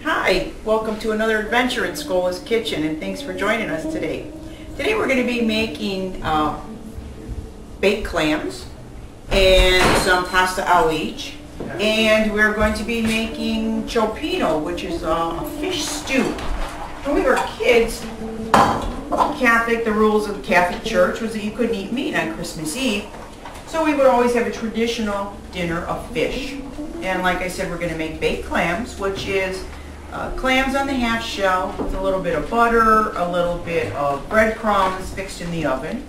Hi, welcome to another adventure in Scola's Kitchen, and thanks for joining us today. Today we're going to be making baked clams and some pasta Alici, and we're going to be making Cioppino, which is a fish stew. When we were kids, Catholic, the rules of the Catholic Church was that you couldn't eat meat on Christmas Eve, so we would always have a traditional dinner of fish. And like I said, we're going to make baked clams, which is clams on the half shell with a little bit of butter, a little bit of breadcrumbs fixed in the oven,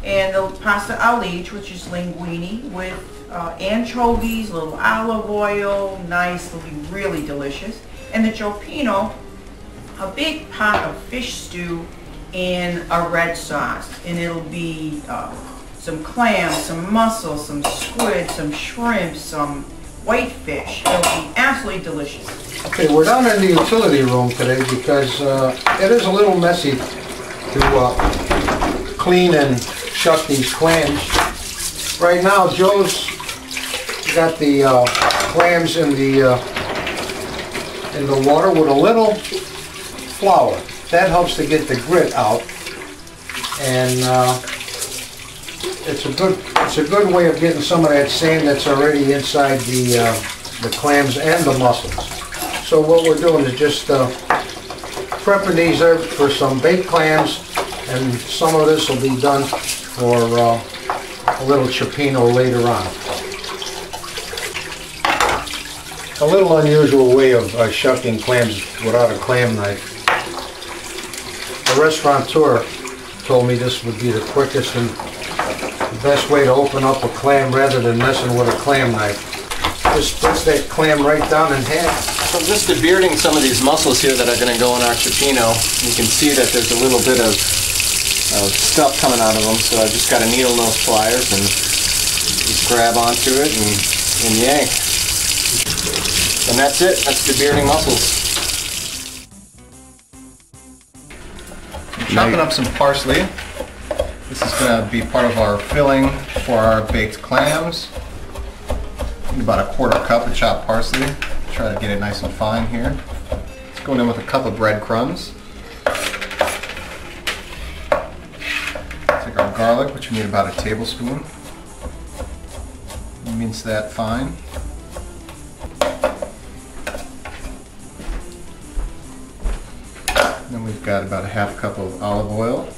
and the pasta Alici, which is linguine with anchovies, a little olive oil, nice, it'll be really delicious. And the Cioppino, a big pot of fish stew in a red sauce, and it'll be some clams, some mussels, some squid, some shrimp, some whitefish. It'll be absolutely delicious. Okay, we're down in the utility room today because it is a little messy to clean and shuck these clams. Right now, Joe's got the clams in the water with a little flour. That helps to get the grit out, and it's a good way of getting some of that sand that's already inside the clams and the mussels. So what we're doing is just prepping these for some baked clams, and some of this will be done for a little Cioppino later on. A little unusual way of shucking clams without a clam knife. The restaurateur told me this would be the quickest and the best way to open up a clam rather than messing with a clam knife. Just splits that clam right down in half. So I'm just debearding some of these mussels here that are going to go in our Cioppino. You can see that there's a little bit of stuff coming out of them, so I just got a needle nose pliers and just grab onto it and yank. And that's it. That's debearding mussels. Chopping up some parsley. This is going to be part of our filling for our baked clams. About a quarter cup of chopped parsley. Try to get it nice and fine here. It's going in with a cup of breadcrumbs. Take our garlic, which we need about a tablespoon. Mince that fine. Then we've got about a half cup of olive oil.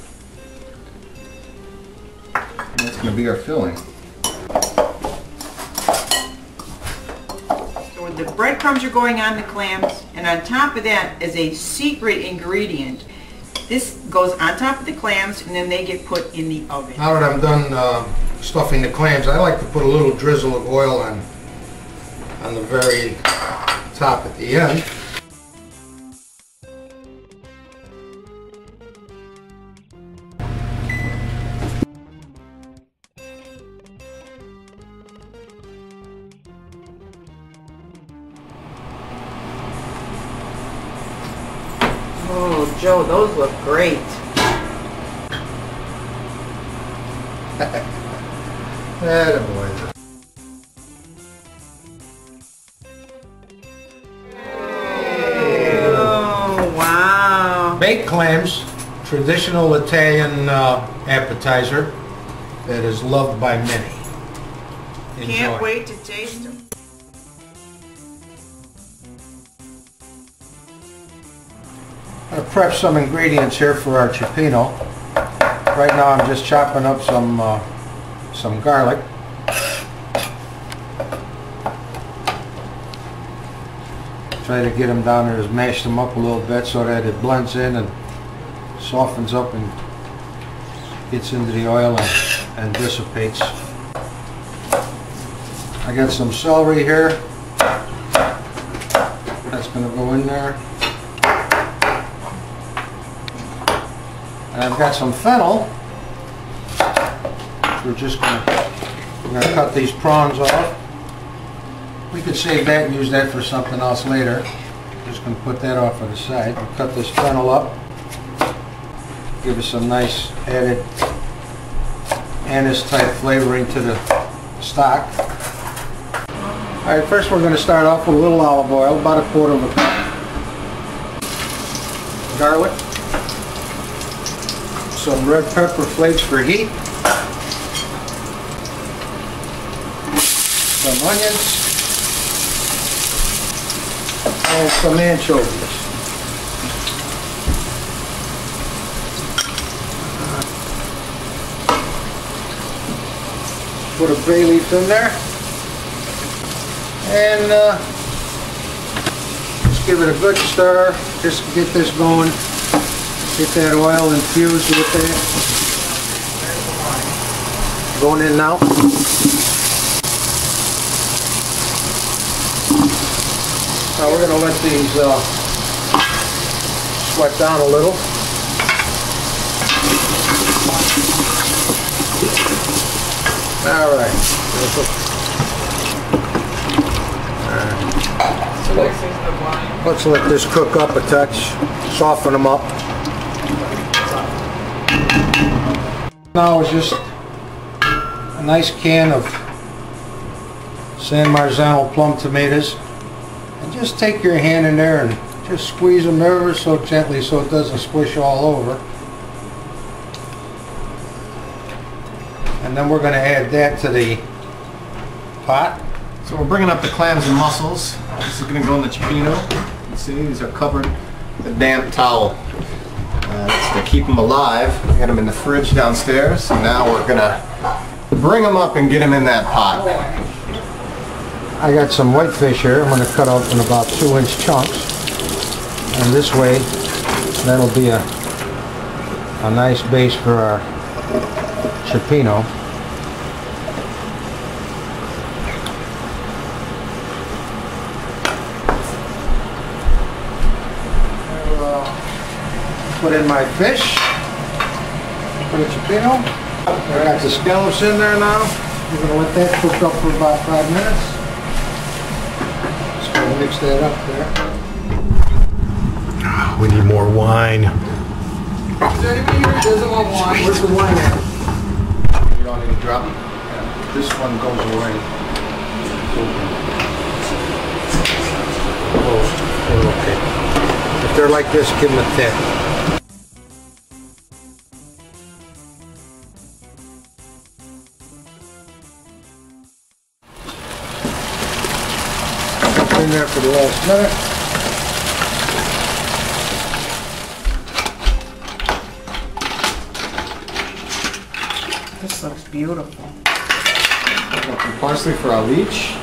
And that's going to be our filling. So the breadcrumbs are going on the clams, and on top of that is a secret ingredient. This goes on top of the clams, and then they get put in the oven. Now that I'm done stuffing the clams, I like to put a little drizzle of oil on the very top at the end. Oh, Joe, those look great. Attaboy. Oh, wow. Baked clams, traditional Italian appetizer that is loved by many. Enjoy. Can't wait to taste them. I'm going to prep some ingredients here for our Cioppino. Right now I'm just chopping up some garlic. Try to get them down there, just mash them up a little bit so that it blends in and softens up and gets into the oil and dissipates. I got some celery here. That's going to go in there. And I've got some fennel. We're going to cut these prawns off. We could save that and use that for something else later. Just going to put that off on the side. We'll cut this fennel up. Give us some nice added anise type flavoring to the stock. Alright, first we're going to start off with a little olive oil, about 1/4 of a cup. Garlic. Some red pepper flakes for heat. Some onions. And some anchovies. Put a bay leaf in there. And just give it a good stir. Just get this going. Get that oil infused with it. Going in now. Now we're going to let these sweat down a little. Alright. Let's let this cook up a touch, soften them up. Now it's just a nice can of San Marzano plum tomatoes. And just take your hand in there and just squeeze them ever so gently so it doesn't squish all over. And then we're going to add that to the pot. So we're bringing up the clams and mussels. This is going to go in the Cioppino. You can see these are covered with a damp towel. That's to keep them alive. We had them in the fridge downstairs. So now we're going to bring them up and get them in that pot. I got some whitefish here. I'm going to cut out in about 2-inch chunks. And this way, that'll be a nice base for our Cioppino. Put in my fish. Put a Cioppino. I got the scallops in there now. We're going to let that cook up for about 5 minutes. Just going to mix that up there. We need more wine. Is there anybody here who doesn't want wine? Where's the wine at? You don't need to drop it? Yeah. This one goes away. Oh, they're okay. If they're like this, give them a 10. In there for the last minute. This looks beautiful. Got some parsley for Alici.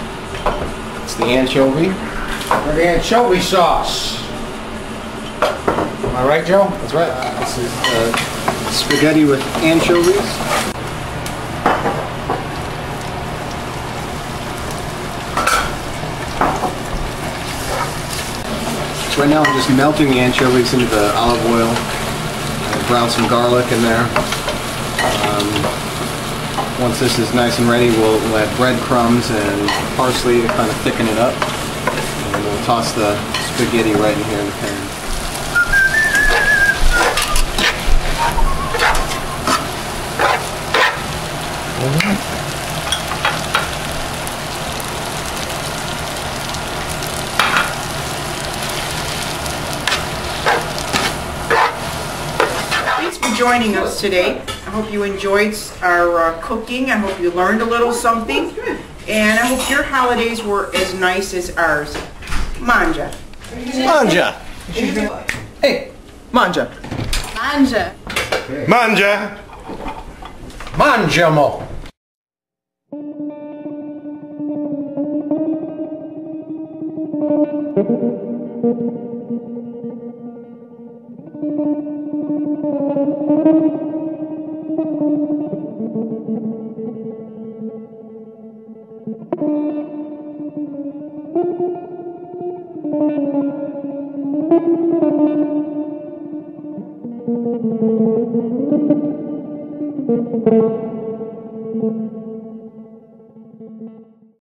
It's the anchovy. For the anchovy sauce. Am I right, Joe? That's right. This is spaghetti with anchovies. Right now I'm just melting the anchovies into the olive oil. Brown some garlic in there. Once this is nice and ready, we'll add breadcrumbs and parsley to kind of thicken it up. And we'll toss the spaghetti right in here in the pan. Thanks for joining us today. I hope you enjoyed our cooking. I hope you learned a little something. And I hope your holidays were as nice as ours. Mangia. Mangia! Hey, mangia! Mangia. Mangia! Mangiamo!